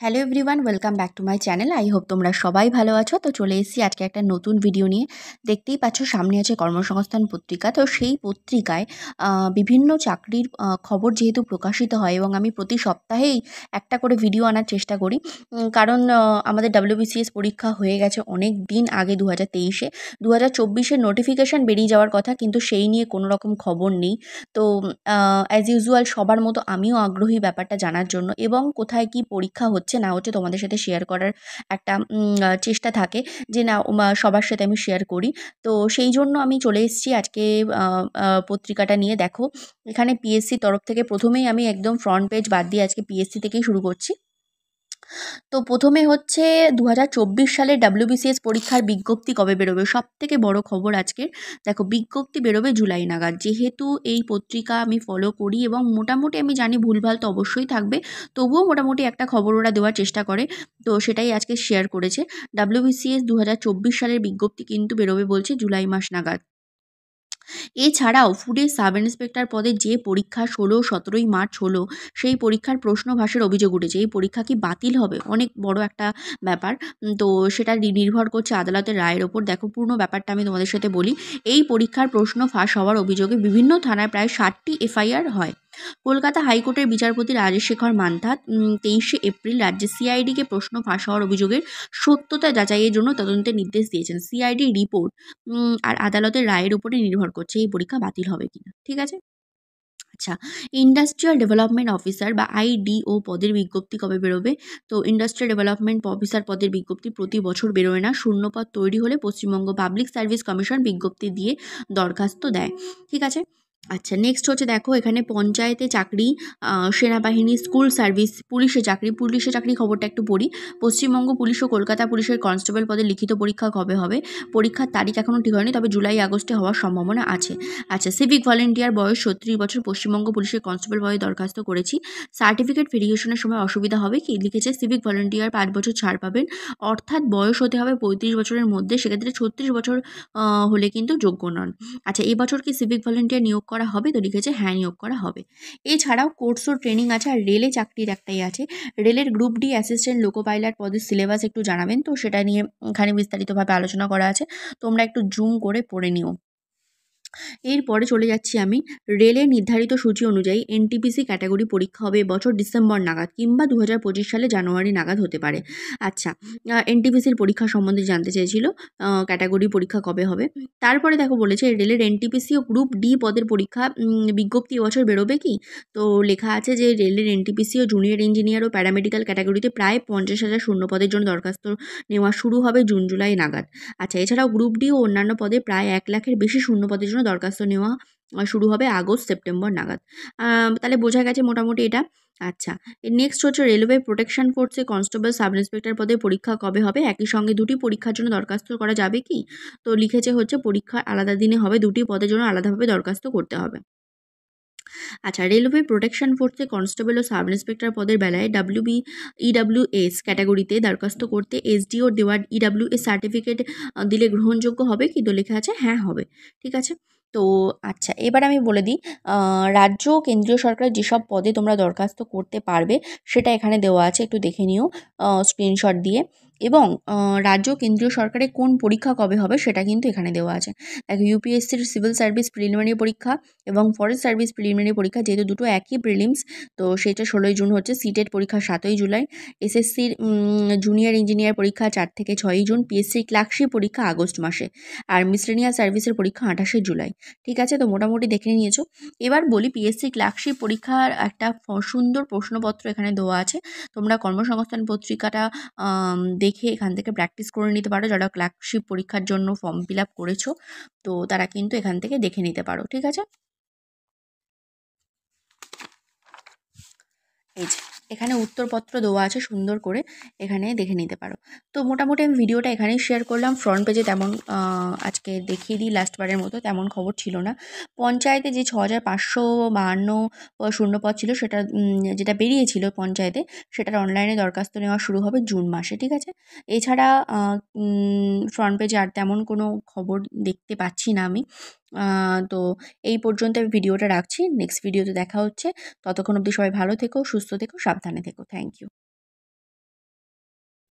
Hello everyone, welcome back to my channel. I hope তোমরা সবাই ভালো আছো। তো চলে এসেছি আজকে একটা নতুন ভিডিও নিয়ে। দেখতেই পাচ্ছ সামনে আছে কর্মসংস্থান পত্রিকা। তো সেই পত্রিকায় বিভিন্ন চাকরির খবর যেহেতু প্রকাশিত হয় এবং আমি প্রতি সপ্তাহেই একটা করে ভিডিও আনার চেষ্টা করি, কারণ আমাদের WBCS পরীক্ষা হয়ে গেছে অনেক দিন আগে 2023-এ। 2024-এর নোটিফিকেশান বেরিয়ে যাওয়ার কথা, কিন্তু সেই নিয়ে কোনো রকম খবর নেই। তো অ্যাজ ইউজুয়াল সবার মতো আমিও আগ্রহী ব্যাপারটা জানার জন্য, এবং কোথায় কি পরীক্ষা হচ্ছে না হচ্ছে তোমাদের সাথে শেয়ার করার একটা চেষ্টা থাকে যে না সবার সাথে আমি শেয়ার করি। তো সেই জন্য আমি চলে এসেছি আজকে পত্রিকাটা নিয়ে। দেখো, এখানে পিএসসি তরফ থেকে প্রথমেই আমি একদম ফ্রন্ট পেজ বাদ দিয়ে আজকে পিএসসি থেকেই শুরু করছি। তো প্রথমে হচ্ছে 2024 সালের WBCS পরীক্ষার বিজ্ঞপ্তি কবে বেরোবে, সব থেকে বড় খবর আজকের। দেখো, বিজ্ঞপ্তি বেরোবে জুলাই নাগাদ। যেহেতু এই পত্রিকা আমি ফলো করি এবং মোটামুটি আমি জানি ভুলভাল তো অবশ্যই থাকবে, তবুও মোটামুটি একটা খবর ওরা দেওয়ার চেষ্টা করে, তো সেটাই আজকে শেয়ার করেছে। WBCS 2024 সালের বিজ্ঞপ্তি কিন্তু বেরোবে বলছে জুলাই মাস নাগাদ। এছাড়াও ফুডের সাব ইন্সপেক্টর পদে যে পরীক্ষা 16-17 মার্চ হলো, সেই পরীক্ষার প্রশ্ন ফাঁসের অভিযোগ উঠেছে। এই পরীক্ষা কি বাতিল হবে? অনেক বড় একটা ব্যাপার। তো সেটা নির্ভর করছে আদালতের রায়ের ওপর। দেখো, পূর্ণ ব্যাপারটা আমি তোমাদের সাথে বলি। এই পরীক্ষার প্রশ্ন ফাঁস হওয়ার অভিযোগে বিভিন্ন থানায় প্রায় 60টি এফআইআর হয়। কলকাতা হাইকোর্টের বিচারপতি রাজেশ শেখর মান্থাত 23শে এপ্রিল রাজ্যের সিআইডিকে প্রশ্ন ফাঁস হওয়ার অভিযোগের সত্যতা যাচাইয়ের জন্য তদন্তের নির্দেশ দিয়েছেন। সিআইডি রিপোর্ট আর আদালতের রায়ের উপরে নির্ভর করছে এই পরীক্ষা বাতিল হবে কিনা। ঠিক আছে? আচ্ছা, ইন্ডাস্ট্রিয়াল ডেভেলপমেন্ট অফিসার বা IDO পদের বিজ্ঞপ্তি কবে বেরোবে? তো ইন্ডাস্ট্রিয়াল ডেভেলপমেন্ট অফিসার পদের বিজ্ঞপ্তি প্রতি বছর বেরোয় না। শূন্যপদ তৈরি হলে পশ্চিমবঙ্গ পাবলিক সার্ভিস কমিশন বিজ্ঞপ্তি দিয়ে দরখাস্ত দেয়। ঠিক আছে? আচ্ছা, নেক্সট হচ্ছে, দেখো এখানে পঞ্চায়েতে চাকরি, সেনাবাহিনী, স্কুল সার্ভিস, পুলিশে চাকরি খবরটা একটু পড়ি। পশ্চিমবঙ্গ পুলিশ ও কলকাতা পুলিশের কনস্টেবল পদে লিখিত পরীক্ষা কবে হবে? পরীক্ষার তারিখ এখনও ঠিক হয়নি, তবে জুলাই আগস্টে হওয়ার সম্ভাবনা আছে। আচ্ছা, সিভিক ভলেন্টিয়ার, বয়স 36 বছর, পশ্চিমবঙ্গ পুলিশের কনস্টেবল পদে দরখাস্ত করেছি। সার্টিফিকেট ভেরিফিকেশনের সময় অসুবিধা হবে কি? লিখেছে সিভিক ভলেন্টিয়ার 5 বছর ছাড় পাবেন, অর্থাৎ বয়স হতে হবে 35 বছরের মধ্যে। সেক্ষেত্রে 36 বছর হলে কিন্তু যোগ্য নন। আচ্ছা, এবছর কি সিভিক ভলেন্টিয়ার নিয়োগ করা হবে? তো লিখেছে হ্যাঁ, নিয়োগ করা হবে। এছাড়াও কোর্স ও ট্রেনিং আছে, আর রেলে চাকরির একটাই আছে। রেলের group D assistant loco pilot পদের সিলেবাস একটু জানাবেন। তো সেটা নিয়ে এখানে বিস্তারিতভাবে আলোচনা করা আছে, তোমরা একটু জুম করে পড়ে নিও। এরপরে চলে যাচ্ছি আমি। রেলের নির্ধারিত সূচি অনুযায়ী এনটিপিসি ক্যাটাগরি পরীক্ষা হবে এবছর ডিসেম্বর নাগাদ, কিংবা 2025 সালে জানুয়ারি নাগাদ হতে পারে। আচ্ছা, এনটিপিসির পরীক্ষা সম্বন্ধে জানতে চেয়েছিল, ক্যাটাগরি পরীক্ষা কবে হবে। তারপরে দেখো বলেছে রেলের এনটিপিসি ও গ্রুপ ডি পদের পরীক্ষা বিজ্ঞপ্তি এবছর বেরোবে কি? তো লেখা আছে যে রেলের এনটিপিসি ও জুনিয়র ইঞ্জিনিয়ার ও প্যারামেডিক্যাল ক্যাটাগরিতে প্রায় 50,000 শূন্য পদের জন্য দরখাস্ত নেওয়া শুরু হবে জুন-জুলাই নাগাদ। আচ্ছা, এছাড়াও গ্রুপ ডি ও অন্যান্য পদে প্রায় 1 লাখের বেশি শূন্য পদের জন্য দরখাস্ত নেওয়া শুরু হবে আগস্ট-সেপ্টেম্বর নাগাদ। তাহলে বোঝা গেছে মোটামুটি এটা। আচ্ছা, নেক্সট হচ্ছে রেলওয়ে প্রোটেকশন ফোর্সে কনস্টেবল সাব ইন্সপেক্টর পদে পরীক্ষা কবে হবে? একই সঙ্গে দুটি পরীক্ষার জন্য দরখাস্ত করা যাবে কি? তো লিখেছে হচ্ছে পরীক্ষা আলাদা দিনে হবে, দুটি পদের জন্য আলাদাভাবে দরখাস্ত করতে হবে। আচ্ছা, রেলওয়ে প্রোটেকশন ফোর্সে কনস্টেবল ও সাব ইন্সপেক্টর পদের বেলায় EWS ক্যাটাগরিতে দরখাস্ত করতে এসডিও দেওয়া EWS সার্টিফিকেট দিলে গ্রহণযোগ্য হবে কি? তো লেখা আছে হ্যাঁ, হবে। ঠিক আছে? তো আচ্ছা, এবার আমি বলে দিই, রাজ্য ও কেন্দ্রীয় সরকারের যেসব পদে তোমরা দরখাস্ত করতে পারবে সেটা এখানে দেওয়া আছে, একটু দেখে নিও স্ক্রিনশট দিয়ে। এবং রাজ্য কেন্দ্রীয় সরকারের কোন পরীক্ষা কবে হবে সেটা কিন্তু এখানে দেওয়া আছে। দেখো, ইউপিএসসির সিভিল সার্ভিস প্রিলিমিনারি পরীক্ষা এবং ফরেস্ট সার্ভিস প্রিলিমিনারি পরীক্ষা, যেহেতু দুটো একই প্রিলিমস, তো সেটা 16ই জুন হচ্ছে। সিটেট পরীক্ষা 7ই জুলাই। এসএসসির জুনিয়র ইঞ্জিনিয়ার পরীক্ষা 4 থেকে 6ই জুন। পিএসসির ক্লার্কশিপ পরীক্ষা আগস্ট মাসে। আর মিসলেনিয়াস সার্ভিসের পরীক্ষা 28শে জুলাই। ঠিক আছে? তো মোটামুটি দেখে নিয়েছো। এবার বলি, পিএসসি ক্লার্কশিপ পরীক্ষার একটা সুন্দর প্রশ্নপত্র এখানে দেওয়া আছে। তোমরা কর্মসংস্থান পত্রিকাটা দেখে এখান থেকে প্র্যাকটিস করে নিতে পারো। যারা ক্লার্কশিপ পরীক্ষার জন্য ফর্ম ফিল আপ করেছো, তো তারা কিন্তু এখান থেকে দেখে নিতে পারো। ঠিক আছে? এই যে এখানে উত্তরপত্র দেওয়া আছে, সুন্দর করে এখানে দেখে নিতে পারো। তো মোটামুটি আমি ভিডিওটা এখানেই শেয়ার করলাম। ফ্রন্ট পেজে তেমন আজকে দেখিয়ে দিই লাস্টবারের মতো, তেমন খবর ছিল না। পঞ্চায়েতে যে 6,552 শূন্যপদ ছিল, সেটা যেটা বেরিয়েছিল পঞ্চায়েতে, সেটার অনলাইনে দরখাস্ত নেওয়া শুরু হবে জুন মাসে। ঠিক আছে? এছাড়া ফ্রন্ট পেজে আর তেমন কোনো খবর দেখতে পাচ্ছি না আমি। তো এই পর্যন্ত আমি ভিডিওটা রাখছি। নেক্সট ভিডিওতে দেখা হচ্ছে। ততক্ষণ অবধি সবাই ভালো থেকো, সুস্থ থেকো, সাবধানে থেকো। Thank you.